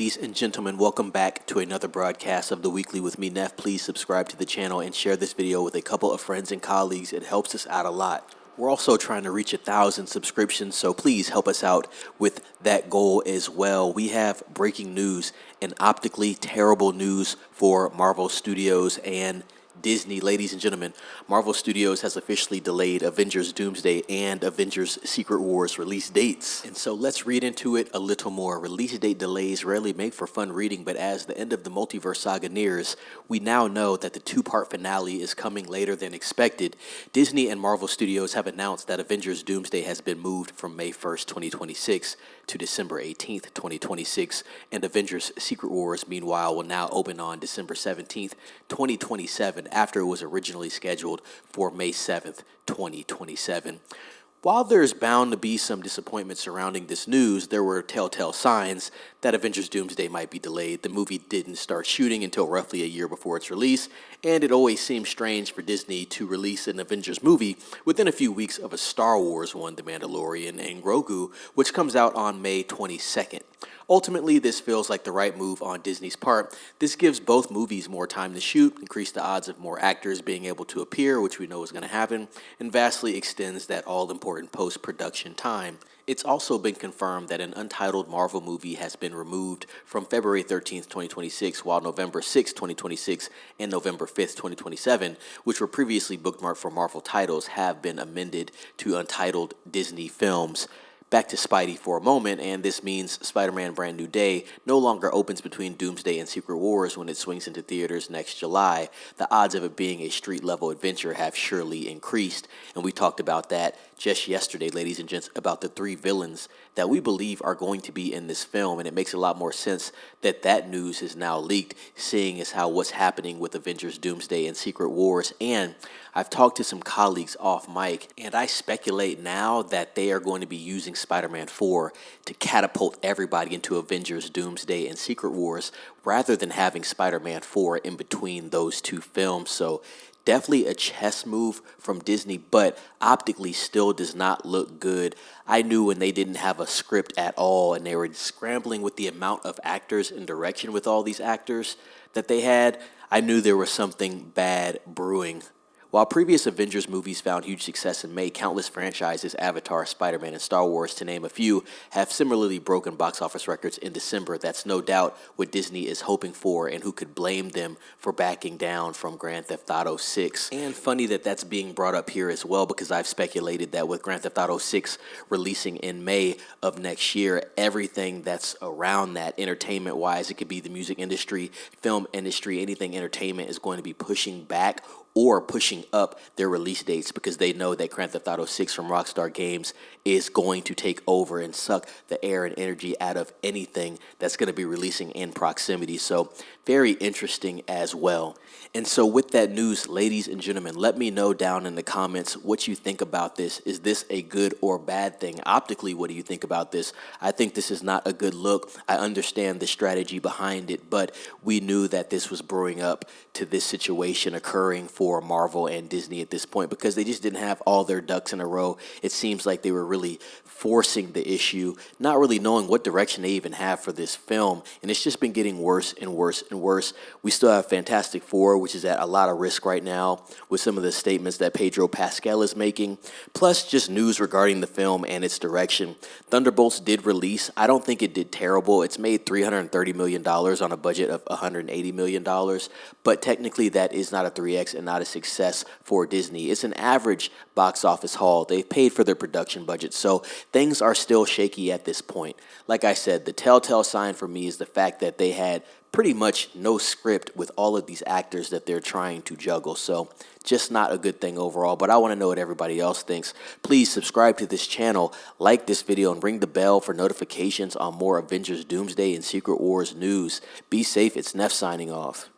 Ladies and gentlemen, welcome back to another broadcast of The Weekly with me, Neff. Please subscribe to the channel and share this video with a couple of friends and colleagues. It helps us out a lot. We're also trying to reach 1,000 subscriptions, so please help us out with that goal as well. We have breaking news and optically terrible news for Marvel Studios and Disney. Ladies and gentlemen, Marvel Studios has officially delayed Avengers Doomsday and Avengers Secret Wars release dates. And so let's read into it a little more. Release date delays rarely make for fun reading, but as the end of the multiverse saga nears, we now know that the two-part finale is coming later than expected. Disney and Marvel Studios have announced that Avengers Doomsday has been moved from May 1st, 2026 to December 18th, 2026, and Avengers Secret Wars, meanwhile, will now open on December 17th, 2027, after it was originally scheduled for May 7th, 2027. While there's bound to be some disappointment surrounding this news, there were telltale signs that Avengers Doomsday might be delayed. The movie didn't start shooting until roughly a year before its release, and it always seemed strange for Disney to release an Avengers movie within a few weeks of a Star Wars one, The Mandalorian and Grogu, which comes out on May 22nd. Ultimately, this feels like the right move on Disney's part. This gives both movies more time to shoot, increase the odds of more actors being able to appear, which we know is going to happen, and vastly extends that all-important post-production time. It's also been confirmed that an untitled Marvel movie has been removed from February 13th, 2026, while November 6th, 2026, and November 5th, 2027, which were previously bookmarked for Marvel titles, have been amended to untitled Disney films. Back to Spidey for a moment, and this means Spider-Man Brand New Day no longer opens between Doomsday and Secret Wars when it swings into theaters next July. The odds of it being a street-level adventure have surely increased, and we talked about that just yesterday, ladies and gents, about the 3 villains that we believe are going to be in this film, and it makes a lot more sense that that news is now leaked, seeing as how what's happening with Avengers Doomsday and Secret Wars. And I've talked to some colleagues off mic, and I speculate now that they are going to be using Spider-Man 4 to catapult everybody into Avengers Doomsday and Secret Wars rather than having Spider-Man 4 in between those two films. So definitely a chess move from Disney, but optically still does not look good. I knew when they didn't have a script at all and they were scrambling with the amount of actors and direction with all these actors that they had, I knew there was something bad brewing. While previous Avengers movies found huge success in May, countless franchises, Avatar, Spider-Man, and Star Wars, to name a few, have similarly broken box office records in December. That's no doubt what Disney is hoping for, and who could blame them for backing down from Grand Theft Auto 6. And funny that that's being brought up here as well, because I've speculated that with Grand Theft Auto 6 releasing in May of next year, everything that's around that, entertainment-wise, it could be the music industry, film industry, anything entertainment, is going to be pushing back or pushing up their release dates, because they know that Grand Theft Auto 6 from Rockstar Games is going to take over and suck the air and energy out of anything that's going to be releasing in proximity. So very interesting as well. And so with that news, ladies and gentlemen, let me know down in the comments what you think about this. Is this a good or bad thing? Optically, what do you think about this? I think this is not a good look. I understand the strategy behind it, but we knew that this was brewing up to this situation occurring for Marvel and Disney at this point, because they just didn't have all their ducks in a row. It seems like they were really forcing the issue, not really knowing what direction they even have for this film, and it's just been getting worse and worse and worse. We still have Fantastic Four, which is at a lot of risk right now with some of the statements that Pedro Pascal is making, plus just news regarding the film and its direction. Thunderbolts did release. I don't think it did terrible. It's made $330 million on a budget of $180 million, but technically that is not a 3X and not a success for Disney. It's an average box office haul. They've paid for their production budget, so things are still shaky at this point. Like I said, the telltale sign for me is the fact that they had pretty much no script with all of these actors that they're trying to juggle. So just not a good thing overall, but I want to know what everybody else thinks. Please subscribe to this channel, like this video, and ring the bell for notifications on more Avengers Doomsday and Secret Wars news. Be safe. It's Neff signing off.